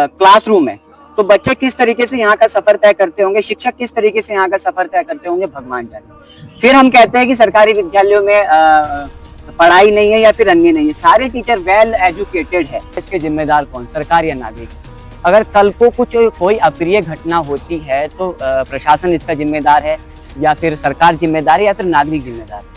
Classroom है, तो बच्चे किस तरीके से यहाँ का सफर तय करते होंगे, शिक्षक किस तरीके से यहाँ का सफर तय करते होंगे, भगवान जाने। फिर हम कहते हैं कि सरकारी विद्यालयों में पढ़ाई नहीं है या फिर अन्य नहीं है। सारे टीचर वेल एजुकेटेड है। इसके जिम्मेदार कौन, सरकार या नागरिक? अगर कल को कुछ कोई अप्रिय घटना होती है तो प्रशासन इसका जिम्मेदार है या फिर सरकार जिम्मेदार है या फिर नागरिक जिम्मेदार है?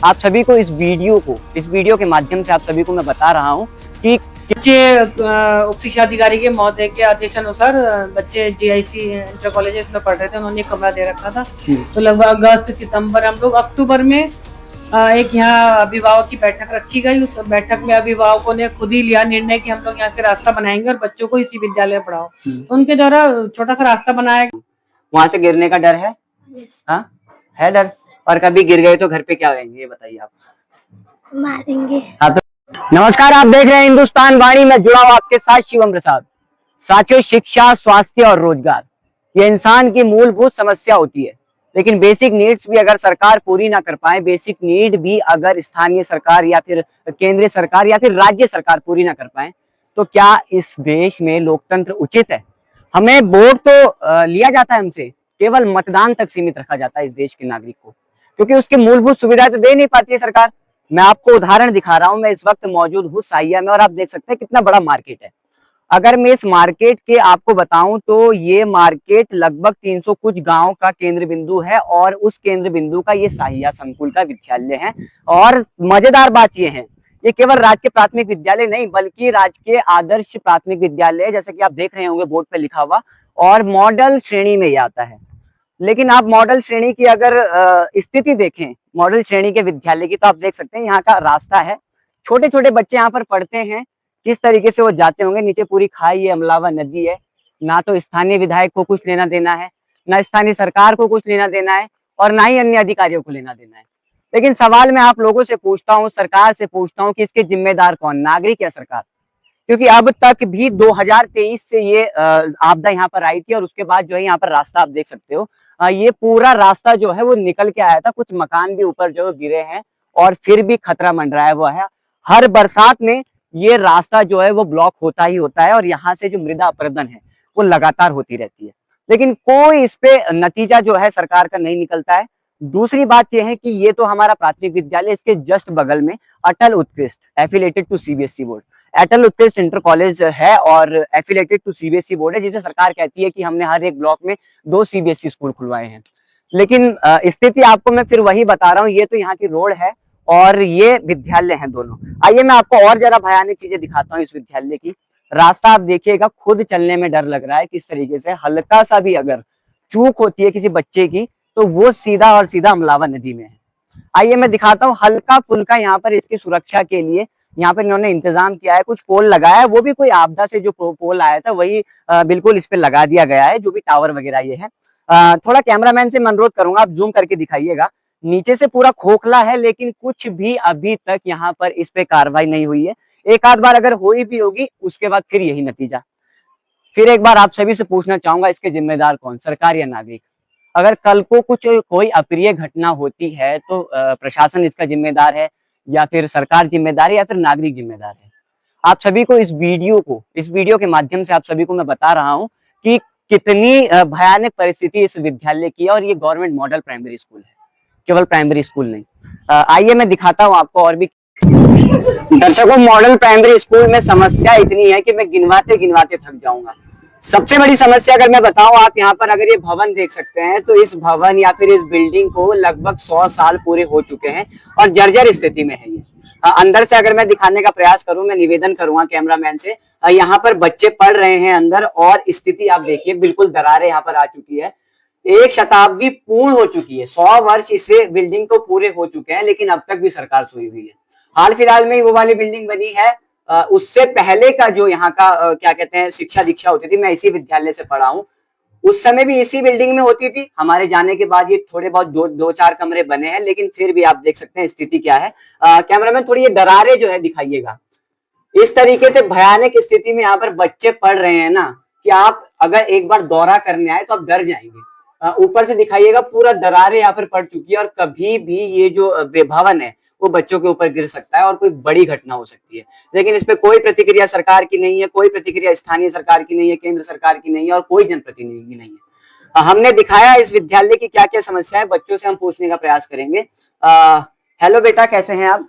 आप सभी को इस वीडियो के माध्यम से आप सभी को मैं बता रहा हूँ कि बच्चे उप शिक्षा अधिकारी के महोदय के आदेश अनुसार बच्चे जीआईसी इंटर कॉलेज में पढ़ रहे थे, उन्होंने कमरा दे रखा था। तो लगभग अगस्त सितंबर, हम लोग अक्टूबर में एक यहाँ अभिभावक की बैठक रखी गई। उस बैठक में अभिभावकों ने खुद ही लिया निर्णय कि हम लोग यहाँ से रास्ता बनाएंगे और बच्चों को इसी विद्यालय में पढ़ाओ। तो उनके द्वारा छोटा सा रास्ता बनाया। वहां से गिरने का डर है? हाँ, है डर। और कभी गिर गए तो घर पे क्या होंगे, ये बताइए आप? मारेंगे। हाँ, तो नमस्कार, आप देख रहे हैं हिंदुस्तान वाणी में जुड़ा हुआ आपके साथ शिवम प्रसाद। साथियों, शिक्षा, स्वास्थ्य और रोजगार ये इंसान की मूलभूत समस्या होती है, लेकिन बेसिक नीड्स भी अगर सरकार पूरी ना कर पाए, बेसिक नीड भी अगर स्थानीय सरकार या फिर केंद्रीय सरकार या फिर राज्य सरकार पूरी ना कर पाए, तो क्या इस देश में लोकतंत्र उचित है? हमें वोट तो लिया जाता है, हमसे केवल मतदान तक सीमित रखा जाता है इस देश के नागरिक को, क्योंकि उसकी मूलभूत सुविधाएं तो दे नहीं पाती है सरकार। मैं आपको उदाहरण दिखा रहा हूं। मैं इस वक्त मौजूद हूँ साहिया में और आप देख सकते हैं कितना बड़ा मार्केट है। अगर मैं इस मार्केट के आपको बताऊं तो ये मार्केट लगभग 300 कुछ गांव का केंद्र बिंदु है और उस केंद्र बिंदु का ये साहिया संकुल का विद्यालय है। और मजेदार बात ये है, ये केवल राजकीय प्राथमिक विद्यालय नहीं बल्कि राजकीय आदर्श प्राथमिक विद्यालय, जैसे कि आप देख रहे होंगे बोर्ड पे लिखा हुआ, और मॉडल श्रेणी में ये आता है। लेकिन आप मॉडल श्रेणी की अगर स्थिति देखें, मॉडल श्रेणी के विद्यालय की, तो आप देख सकते हैं यहाँ का रास्ता है। छोटे छोटे बच्चे यहाँ पर पढ़ते हैं, किस तरीके से वो जाते होंगे। नीचे पूरी खाई है, अमलावा नदी है। ना तो स्थानीय विधायक को कुछ लेना देना है, ना स्थानीय सरकार को कुछ लेना देना है, और ना ही अन्य अधिकारियों को लेना देना है। लेकिन सवाल मैं आप लोगों से पूछता हूँ, सरकार से पूछता हूँ कि इसके जिम्मेदार कौन, नागरिक या सरकार? क्योंकि अब तक भी 2023 से ये आपदा यहाँ पर आई थी और उसके बाद जो है यहाँ पर रास्ता आप देख सकते हो, ये पूरा रास्ता जो है वो निकल के आया था। कुछ मकान भी ऊपर जो गिरे हैं और फिर भी खतरा मंडराया हुआ है। हर बरसात में ये रास्ता जो है वो ब्लॉक होता ही होता है और यहाँ से जो मृदा अपरदन है वो लगातार होती रहती है, लेकिन कोई इस पे नतीजा जो है सरकार का नहीं निकलता है। दूसरी बात यह है कि ये तो हमारा प्राथमिक विद्यालय, इसके जस्ट बगल में अटल उत्कृष्ट एफिलेटेड टू सीबीएसई बोर्ड, अटल उत्कृष्ट इंटर कॉलेज है और एफिलेटेड टू सीबीएसई बोर्ड है, जिसे सरकार कहती है कि हमने हर एक ब्लॉक में 2 सीबीएसई स्कूल खुलवाए हैं। लेकिन स्थिति आपको मैं फिर वही बता रहा हूँ, ये तो यहाँ की रोड है और ये विद्यालय है दोनों। आइए मैं आपको और जरा भयानक चीजें दिखाता हूँ इस विद्यालय की। रास्ता आप देखिएगा, खुद चलने में डर लग रहा है किस तरीके से। हल्का सा भी अगर चूक होती है किसी बच्चे की तो वो सीधा और सीधा अमलावा नदी में है। आइए मैं दिखाता हूँ हल्का फुल्का यहाँ पर इसकी सुरक्षा के लिए यहाँ पर इन्होंने इंतजाम किया है, कुछ पोल लगाया है। वो भी कोई आपदा से जो पोल आया था वही बिल्कुल इस पे लगा दिया गया है, जो भी टावर वगैरह ये है। थोड़ा कैमरामैन से मैं अनुरोध करूंगा, आप जूम करके दिखाइएगा। नीचे से पूरा खोखला है, लेकिन कुछ भी अभी तक यहाँ पर इस पे कार्रवाई नहीं हुई है। एक आध बार अगर हुई भी होगी उसके बाद फिर यही नतीजा। फिर एक बार आप सभी से पूछना चाहूंगा, इसके जिम्मेदार कौन, सरकार या नागरिक? अगर कल को कुछ कोई अप्रिय घटना होती है तो प्रशासन इसका जिम्मेदार है या फिर सरकार जिम्मेदार है या फिर नागरिक जिम्मेदार है? आप सभी को इस वीडियो के माध्यम से आप सभी को मैं बता रहा हूँ कि कितनी भयानक परिस्थिति इस विद्यालय की है। और ये गवर्नमेंट मॉडल प्राइमरी स्कूल है, केवल प्राइमरी स्कूल नहीं। आइए मैं दिखाता हूँ आपको और भी। दर्शकों, मॉडल प्राइमरी स्कूल में समस्या इतनी है कि मैं गिनवाते गिनवाते थक जाऊंगा। सबसे बड़ी समस्या अगर मैं बताऊं, आप यहाँ पर अगर ये भवन देख सकते हैं तो इस भवन या फिर इस बिल्डिंग को लगभग 100 साल पूरे हो चुके हैं और जर्जर स्थिति में है ये। अंदर से अगर मैं दिखाने का प्रयास करूं, मैं निवेदन करूंगा कैमरामैन से, यहाँ पर बच्चे पढ़ रहे हैं अंदर और स्थिति आप देखिए, बिल्कुल दरारें यहाँ पर आ चुकी है। 1 शताब्दी पूर्ण हो चुकी है, 100 वर्ष इसे बिल्डिंग को पूरे हो चुके हैं, लेकिन अब तक भी सरकार सोई हुई है। हाल फिलहाल में वो वाली बिल्डिंग बनी है, उससे पहले का जो यहाँ का क्या कहते हैं शिक्षा दीक्षा होती थी, मैं इसी विद्यालय से पढ़ा हूँ, उस समय भी इसी बिल्डिंग में होती थी। हमारे जाने के बाद ये थोड़े बहुत दो चार कमरे बने हैं, लेकिन फिर भी आप देख सकते हैं स्थिति क्या है। कैमरामैन थोड़ी ये दरारें जो है दिखाइएगा। इस तरीके से भयानक स्थिति में यहाँ पर बच्चे पढ़ रहे हैं ना, कि आप अगर एक बार दौरा करने आए तो आप डर जाएंगे। ऊपर से दिखाइएगा, पूरा दरारें यहाँ पर पड़ चुकी है और कभी भी ये जो भवन है वो बच्चों के ऊपर गिर सकता है और कोई बड़ी घटना हो सकती है। लेकिन इस पे कोई प्रतिक्रिया सरकार की नहीं है, कोई प्रतिक्रिया स्थानीय सरकार की नहीं है, केंद्र सरकार की नहीं है और कोई जनप्रतिनिधि की नहीं है। हमने दिखाया इस विद्यालय की क्या क्या समस्या है, बच्चों से हम पूछने का प्रयास करेंगे। हेलो बेटा, कैसे हैं आप?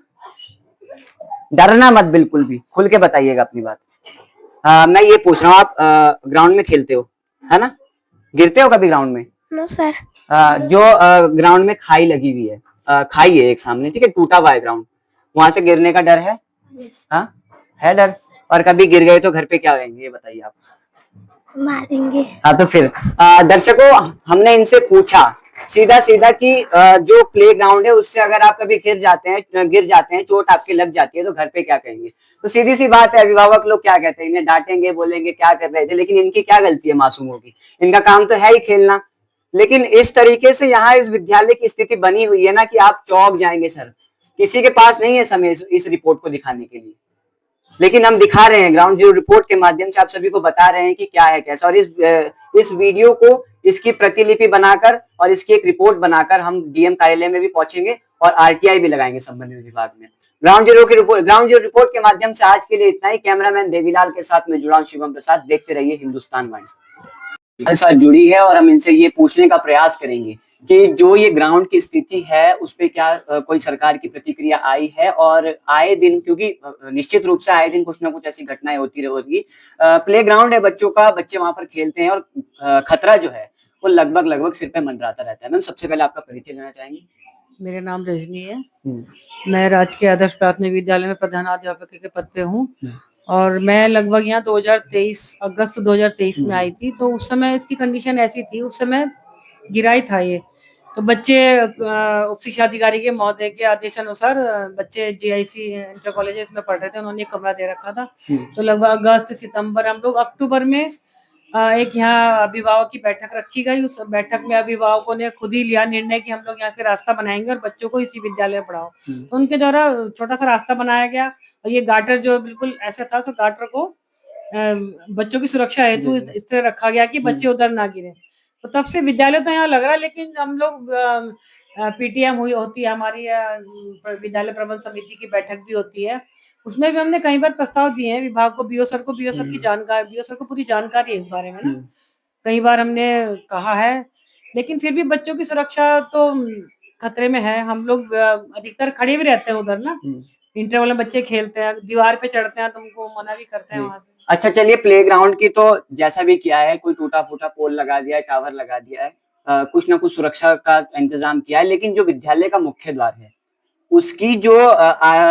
डरना मत, बिल्कुल भी खुल के बताइएगा अपनी बात। मैं ये पूछ रहा हूँ, आप ग्राउंड में खेलते हो है ना? गिरते हो कभी ग्राउंड में? No sir. जो ग्राउंड में खाई लगी हुई है, खाई है एक सामने, ठीक है, टूटा हुआ है ग्राउंड, वहां से गिरने का डर है? यस। हाँ, है डर। और कभी गिर गए तो घर पे क्या करेंगे, ये बताइए आप। मारेंगे। हाँ, तो फिर दर्शकों, हमने इनसे पूछा सीधा सीधा कि जो प्ले ग्राउंड है उससे अगर आप कभी गिर जाते हैं, चोट आपके लग जाती है तो घर पे क्या कहेंगे? तो सीधी सी बात है, अभिभावक लोग क्या कहते हैं, इन्हें डांटेंगे, बोलेंगे क्या कर रहे थे, लेकिन इनकी क्या गलती है मासूमों की? इनका काम तो है ही खेलना। लेकिन इस तरीके से यहाँ इस विद्यालय की स्थिति बनी हुई है ना कि आप चौंक जाएंगे सर। किसी के पास नहीं है समय इस रिपोर्ट को दिखाने के लिए, लेकिन हम दिखा रहे हैं ग्राउंड जीरो रिपोर्ट के माध्यम से, आप सभी को बता रहे हैं कि क्या है कैसा। और इस वीडियो को, इसकी प्रतिलिपि बनाकर और इसकी एक रिपोर्ट बनाकर हम डीएम कार्यालय में भी पहुंचेंगे और आरटीआई भी लगाएंगे संबंधित विभाग में। ग्राउंड जीरो रिपोर्ट के माध्यम से आज के लिए इतना ही। कैमरामैन देवीलाल के साथ मैं जुड़ा हूं शिवम प्रसाद। देखते रहिए हिंदुस्तान वाणी। हमारे साथ जुड़ी है और हम इनसे ये पूछने का प्रयास करेंगे कि जो ये ग्राउंड की स्थिति है उस पे क्या कोई सरकार की प्रतिक्रिया आई है। और आए दिन, क्योंकि निश्चित रूप से आए दिन कुछ ना कुछ ऐसी घटनाएं होती रहेगी। प्ले ग्राउंड है बच्चों का, बच्चे वहां पर खेलते हैं और खतरा जो है वो लगभग सिर पे मंडराता रहता है। मैम, सबसे पहले आपका परिचय लेना चाहेंगे? मेरा नाम रजनी है। मैं राजकीय आदर्श प्राथमिक विद्यालय में प्रधानाध्यापक के पद पे हूँ और मैं लगभग यहाँ 2023 अगस्त 2023 में आई थी। तो उस समय इसकी कंडीशन ऐसी थी, उस समय गिराई था ये। तो बच्चे उप शिक्षा अधिकारी के महोदय के आदेश अनुसार बच्चे जीआईसी इंटर कॉलेज में पढ़ रहे थे, उन्होंने कमरा दे रखा था। तो लगभग अगस्त सितंबर, हम लोग अक्टूबर में एक यहाँ अभिभावक की बैठक रखी गई। उस बैठक में अभिभावकों ने खुद ही लिया निर्णय कि हम लोग यहाँ से रास्ता बनाएंगे और बच्चों को इसी विद्यालय में पढ़ाओ। तो उनके द्वारा छोटा सा रास्ता बनाया गया और ये गाटर जो बिल्कुल ऐसा था, तो गाटर को बच्चों की सुरक्षा हेतु इस तरह रखा गया कि बच्चे उधर ना गिरे। तो तब से विद्यालय तो यहाँ लग रहा है, लेकिन हम लोग पीटीएम होती है हमारी, विद्यालय प्रबंध समिति की बैठक भी होती है, उसमें भी हमने कई बार प्रस्ताव दिए हैं विभाग को, बीओ सर की जानकारी, बीओ सर को पूरी जानकारी है इस बारे में ना। कई बार हमने कहा है, लेकिन फिर भी बच्चों की सुरक्षा तो खतरे में है। हम लोग अधिकतर खड़े भी रहते हैं उधर ना, इंटरवल में बच्चे खेलते हैं, दीवार पे चढ़ते हैं तो उनको मना भी करते हैं वहां से। अच्छा, चलिए, प्लेग्राउंड की तो जैसा भी किया है, कोई टूटा फूटा पोल लगा दिया है, टावर लगा दिया है, कुछ ना कुछ सुरक्षा का इंतजाम किया है, लेकिन जो विद्यालय का मुख्य द्वार है उसकी जो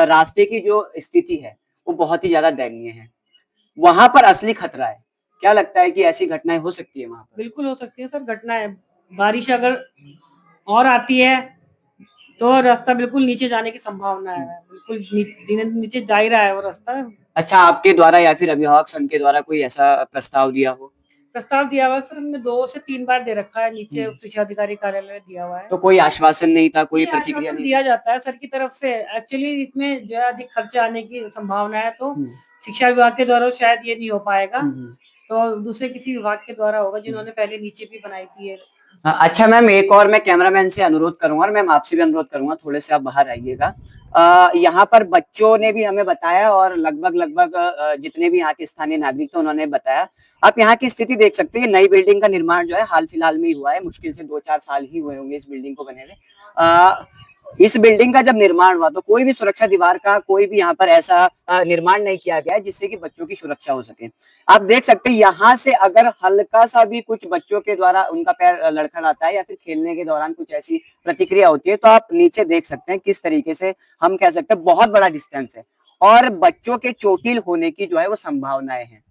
रास्ते की जो स्थिति है वो बहुत ही ज्यादा दयनीय है। वहां पर असली खतरा है। क्या लगता है कि ऐसी घटनाएं हो सकती है वहां पर? बिल्कुल हो सकती है सर, घटनाएं। बारिश अगर और आती है तो रास्ता बिल्कुल नीचे जाने की संभावना है, बिल्कुल नीचे जा ही रहा है वो रास्ता। अच्छा, आपके द्वारा या फिर अभिभावक संघ के द्वारा कोई ऐसा प्रस्ताव दिया हो? प्रस्ताव दिया हुआ सर, हमने 2 से 3 बार दे रखा है, नीचे उप शिक्षा अधिकारी कार्यालय में दिया हुआ है। तो कोई आश्वासन नहीं था, कोई प्रतिक्रिया नहीं दिया जाता है सर की तरफ से। एक्चुअली इसमें जो है अधिक खर्चा आने की संभावना है, तो शिक्षा विभाग के द्वारा शायद ये नहीं हो पाएगा, तो दूसरे किसी विभाग के द्वारा होगा जिन्होंने पहले नीचे भी बनाई थी। अच्छा मैम, एक और मैं कैमरामैन से अनुरोध करूंगा और मैम आपसे भी अनुरोध करूंगा, थोड़े से आप बाहर आइएगा। यहाँ पर बच्चों ने भी हमें बताया और लगभग जितने भी यहाँ के स्थानीय नागरिक थे उन्होंने बताया। आप यहाँ की स्थिति देख सकते हैं, नई बिल्डिंग का निर्माण जो है हाल फिलहाल में ही हुआ है, मुश्किल से 2-4 साल ही हुए होंगे इस बिल्डिंग को बने हुए। इस बिल्डिंग का जब निर्माण हुआ तो कोई भी सुरक्षा दीवार का कोई भी यहाँ पर ऐसा निर्माण नहीं किया गया है जिससे कि बच्चों की सुरक्षा हो सके। आप देख सकते हैं यहाँ से अगर हल्का सा भी कुछ बच्चों के द्वारा उनका पैर लड़खड़ाता है या फिर खेलने के दौरान कुछ ऐसी प्रतिक्रिया होती है तो आप नीचे देख सकते हैं किस तरीके से हम कह सकते हैं बहुत बड़ा डिस्टेंस है और बच्चों के चोटिल होने की जो है वो संभावनाएं हैं।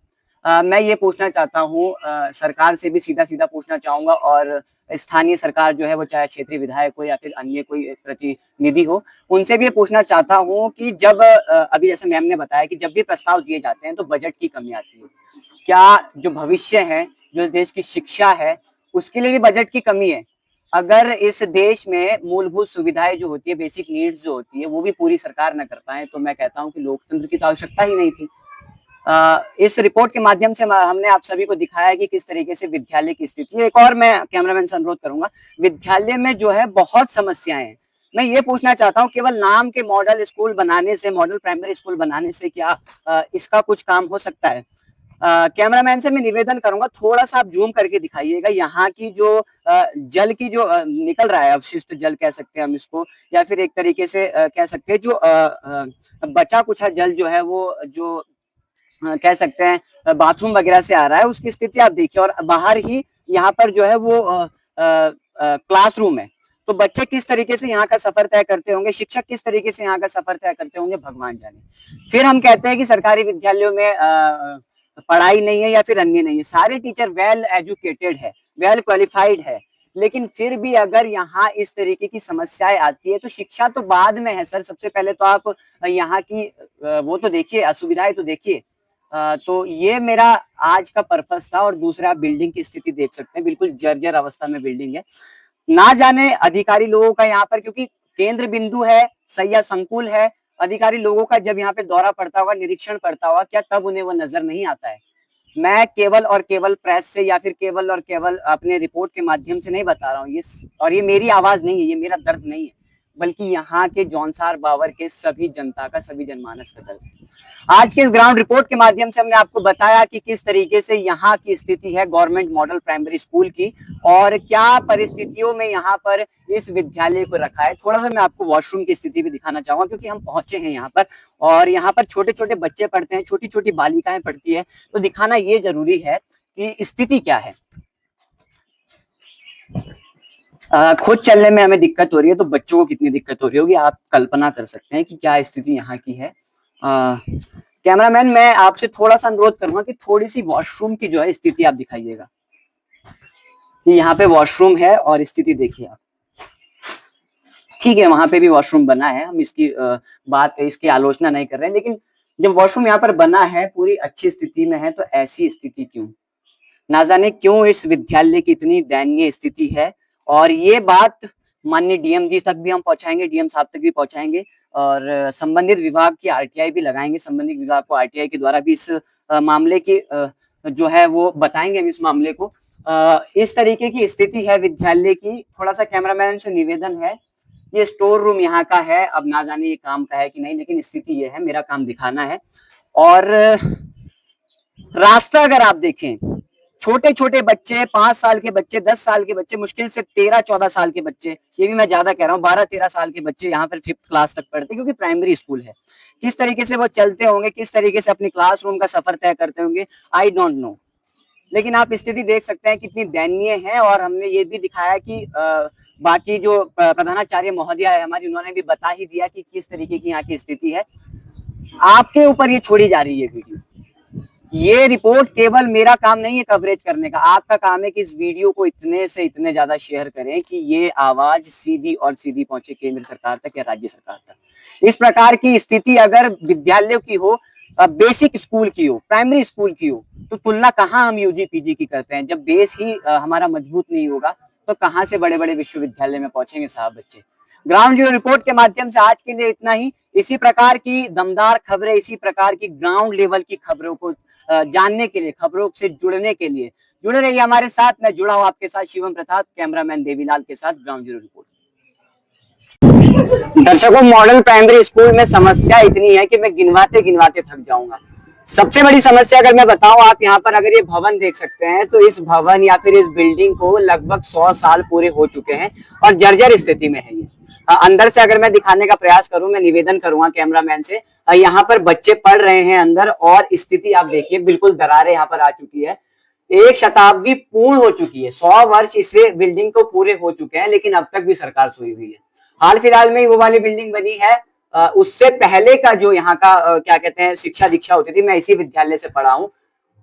मैं ये पूछना चाहता हूँ, सरकार से भी सीधा सीधा पूछना चाहूंगा और स्थानीय सरकार जो है वो चाहे क्षेत्रीय विधायक हो या फिर अन्य कोई प्रतिनिधि हो, उनसे भी ये पूछना चाहता हूँ कि जब अभी जैसे मैम ने बताया कि जब भी प्रस्ताव दिए जाते हैं तो बजट की कमी आती है। क्या जो भविष्य है, जो देश की शिक्षा है, उसके लिए भी बजट की कमी है? अगर इस देश में मूलभूत सुविधाएं जो होती है, बेसिक नीड्स जो होती है, वो भी पूरी सरकार न कर पाए तो मैं कहता हूँ कि लोकतंत्र की तो आवश्यकता ही नहीं थी। इस रिपोर्ट के माध्यम से हमने आप सभी को दिखाया कि किस तरीके से विद्यालय की स्थिति है। एक और मैं कैमरामैन से अनुरोध करूंगा, विद्यालय में जो है बहुत समस्याएं हैं। मैं ये पूछना चाहता हूँ, केवल नाम के मॉडल स्कूल बनाने से, मॉडल प्राइमरी स्कूल बनाने से क्या इसका कुछ काम हो सकता है? कैमरामैन से मैं निवेदन करूंगा, थोड़ा सा आप जूम करके दिखाइएगा यहाँ की जो जल की जो निकल रहा है, अवशिष्ट जल कह सकते हैं हम इसको, या फिर एक तरीके से कह सकते हैं जो बचा कुछा जल जो है वो जो कह सकते हैं बाथरूम वगैरह से आ रहा है, उसकी स्थिति आप देखिए। और बाहर ही यहाँ पर जो है वो क्लासरूम है, तो बच्चे किस तरीके से यहाँ का सफर तय करते होंगे, शिक्षक किस तरीके से यहाँ का सफर तय करते होंगे, भगवान जाने। फिर हम कहते हैं कि सरकारी विद्यालयों में पढ़ाई नहीं है या फिर अन्य नहीं है, सारे टीचर वेल एजुकेटेड है, वेल क्वालिफाइड है, लेकिन फिर भी अगर यहाँ इस तरीके की समस्याएं आती है तो शिक्षा तो बाद में है सर। सबसे पहले तो आप यहाँ की वो तो देखिए, असुविधाएं तो देखिए। तो ये मेरा आज का पर्पस था। और दूसरा, बिल्डिंग की स्थिति देख सकते हैं, बिल्कुल जर्जर अवस्था में बिल्डिंग है। ना जाने अधिकारी लोगों का यहाँ पर, क्योंकि केंद्र बिंदु है, सैया संकुल है, अधिकारी लोगों का जब यहाँ पे दौरा पड़ता होगा, निरीक्षण पड़ता होगा, क्या तब उन्हें वो नजर नहीं आता है? मैं केवल और केवल प्रेस से या फिर केवल और केवल अपने रिपोर्ट के माध्यम से नहीं बता रहा हूँ ये, और ये मेरी आवाज नहीं है, ये मेरा दर्द नहीं है, बल्कि यहाँ के जौनसार बावर के सभी जनता का, सभी जनमानस का दर्द है। आज के इस ग्राउंड रिपोर्ट के माध्यम से हमने आपको बताया कि किस तरीके से यहाँ की स्थिति है गवर्नमेंट मॉडल प्राइमरी स्कूल की, और क्या परिस्थितियों में यहाँ पर इस विद्यालय को रखा है। थोड़ा सा मैं आपको वॉशरूम की स्थिति भी दिखाना चाहूंगा, क्योंकि हम पहुंचे हैं यहाँ पर और यहाँ पर छोटे छोटे बच्चे पढ़ते हैं, छोटी छोटी बालिकाएं पढ़ती है, तो दिखाना ये जरूरी है कि स्थिति क्या है। खुद चलने में हमें दिक्कत हो रही है, तो बच्चों को कितनी दिक्कत हो रही होगी, आप कल्पना कर सकते हैं कि क्या स्थिति यहाँ की है। कैमरामैन, मैं आपसे थोड़ा सा अनुरोध करूंगा कि थोड़ी सी वॉशरूम की जो है स्थिति आप दिखाइएगा, कि यहाँ पे वॉशरूम है और स्थिति देखिए आप। ठीक है, वहां पे भी वॉशरूम बना है, हम इसकी बात, इसकी आलोचना नहीं कर रहे हैं, लेकिन जब वॉशरूम यहाँ पर बना है, पूरी अच्छी स्थिति में है, तो ऐसी स्थिति क्यों? ना जाने क्यों इस विद्यालय की इतनी दयनीय स्थिति है। और ये बात माननीय डीएम जी तक भी हम पहुंचाएंगे, डीएम साहब तक भी पहुंचाएंगे, और संबंधित विभाग की आरटीआई भी लगाएंगे, संबंधित विभाग को आरटीआई के द्वारा भी इस मामले की जो है वो बताएंगे हम इस मामले को। इस तरीके की स्थिति है विद्यालय की। थोड़ा सा कैमरामैन से निवेदन है, ये स्टोर रूम यहाँ का है, अब ना जाने ये काम का है कि नहीं, लेकिन स्थिति ये है, मेरा काम दिखाना है। और रास्ता अगर आप देखें, छोटे छोटे बच्चे, 5 साल के बच्चे, 10 साल के बच्चे, मुश्किल से 13-14 साल के बच्चे, ये भी मैं ज्यादा कह रहा हूँ, 12-13 साल के बच्चे यहाँ पर 5th क्लास तक पढ़ते, क्योंकि प्राइमरी स्कूल है। किस तरीके से वो चलते होंगे, किस तरीके से अपनी क्लासरूम का सफर तय करते होंगे, आई डोंट नो। लेकिन आप स्थिति देख सकते हैं कितनी दयनीय है। और हमने ये भी दिखाया कि बाकी जो प्रधानाचार्य महोदया है हमारी, उन्होंने भी बता ही दिया कि किस तरीके की यहाँ की स्थिति है। आपके ऊपर ये छोड़ी जा रही है वीडियो। ये रिपोर्ट केवल मेरा काम नहीं है कवरेज करने का, आपका काम है कि इस वीडियो को इतने से इतने ज्यादा शेयर करें कि ये आवाज सीधी और सीधी पहुंचे केंद्र सरकार तक या राज्य सरकार तक। इस प्रकार की स्थिति अगर विद्यालयों की हो, बेसिक स्कूल की हो, प्राइमरी स्कूल की हो, तो तुलना कहाँ हम यूजी पीजी की करते हैं। जब बेस ही हमारा मजबूत नहीं होगा तो कहाँ से बड़े बड़े विश्वविद्यालय में पहुंचेंगे साहब बच्चे। ग्राउंड जीरो रिपोर्ट के माध्यम से आज के लिए इतना ही। इसी प्रकार की दमदार खबरें, इसी प्रकार की ग्राउंड लेवल की खबरों को जानने के लिए, खबरों से जुड़ने के लिए जुड़े रहिए हमारे साथ। मैं जुड़ा हूं आपके साथ शिवम प्रसाद, कैमरामैन देवीलाल के साथ, ग्राउंड जीरो रिपोर्ट। दर्शकों, मॉडल प्राइमरी स्कूल में समस्या इतनी है कि मैं गिनवाते गिनवाते थक जाऊंगा। सबसे बड़ी समस्या अगर मैं बताऊं, आप यहाँ पर अगर ये भवन देख सकते हैं, तो इस भवन या फिर इस बिल्डिंग को लगभग 100 साल पूरे हो चुके हैं और जर्जर स्थिति में है ये। अंदर से अगर मैं दिखाने का प्रयास करूं, मैं निवेदन करूंगा कैमरामैन से, यहाँ पर बच्चे पढ़ रहे हैं अंदर, और स्थिति आप देखिए, बिल्कुल दरारें यहाँ पर आ चुकी है। 1 शताब्दी पूर्ण हो चुकी है, 100 वर्ष इसे बिल्डिंग को पूरे हो चुके हैं, लेकिन अब तक भी सरकार सोई हुई है। हाल फिलहाल में ही वो वाली बिल्डिंग बनी है, उससे पहले का जो यहाँ का क्या कहते हैं शिक्षा दीक्षा होती थी, मैं इसी विद्यालय से पढ़ा हूँ,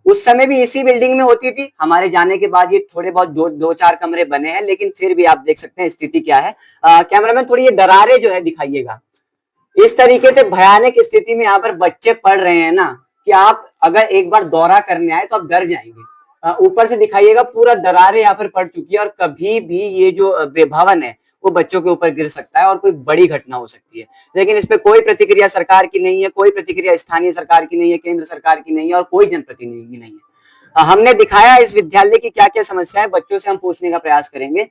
उस समय भी इसी बिल्डिंग में होती थी। हमारे जाने के बाद ये थोड़े बहुत 2-4 कमरे बने हैं, लेकिन फिर भी आप देख सकते हैं स्थिति क्या है। कैमरामैन थोड़ी ये दरारें जो है दिखाइएगा। इस तरीके से भयानक स्थिति में यहाँ पर बच्चे पढ़ रहे हैं ना, कि आप अगर एक बार दौरा करने आए तो आप डर जाएंगे। ऊपर से दिखाइएगा पूरा दरारें यहाँ पर पड़ चुकी है और कभी भी ये जो भवन है वो बच्चों के ऊपर गिर सकता है और कोई बड़ी घटना हो सकती है। लेकिन इस पे कोई प्रतिक्रिया सरकार की नहीं है, कोई प्रतिक्रिया स्थानीय सरकार की नहीं है, केंद्र सरकार की नहीं है और कोई जनप्रतिनिधि की नहीं है। हमने दिखाया इस विद्यालय की क्या क्या समस्या है, बच्चों से हम पूछने का प्रयास करेंगे।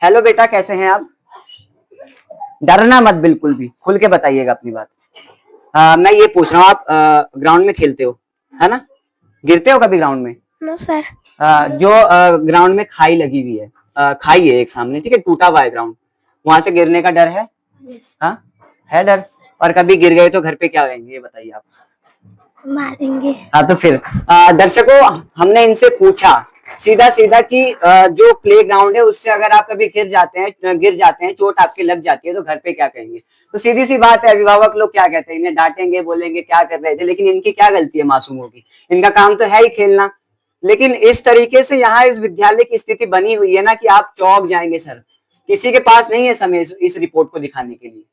हेलो बेटा, कैसे हैं आप? डरना मत, बिल्कुल भी खुल के बताइएगा अपनी बात। मैं ये पूछ रहा हूँ, आप ग्राउंड में खेलते हो है ना? गिरते हो कभी ग्राउंड में? No sir. जो ग्राउंड में खाई लगी हुई है, खाई है एक सामने, ठीक है, टूटा हुआ है ग्राउंड, वहां से गिरने का डर है? हाँ, है डर। और कभी गिर गए तो घर पे क्या कहेंगे ये बताइए आप? मारेंगे। हाँ, तो फिर दर्शकों, हमने इनसे पूछा सीधा सीधा कि जो प्ले ग्राउंड है उससे अगर आप कभी गिर जाते हैं, चोट आपके लग जाती है तो घर पे क्या कहेंगे? तो सीधी सी बात है, अभिभावक लोग क्या कहते हैं, इन्हें डांटेंगे, बोलेंगे क्या कर रहे थे, लेकिन इनकी क्या गलती है मासूमों की? इनका काम तो है ही खेलना। लेकिन इस तरीके से यहाँ इस विद्यालय की स्थिति बनी हुई है ना कि आप चौंक जाएंगे सर। किसी के पास नहीं है समय इस रिपोर्ट को दिखाने के लिए,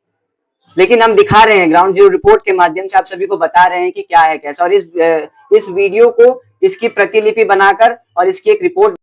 लेकिन हम दिखा रहे हैं ग्राउंड जीरो रिपोर्ट के माध्यम से, आप सभी को बता रहे हैं कि क्या है कैसा। और इस वीडियो को, इसकी प्रतिलिपि बनाकर और इसकी एक रिपोर्ट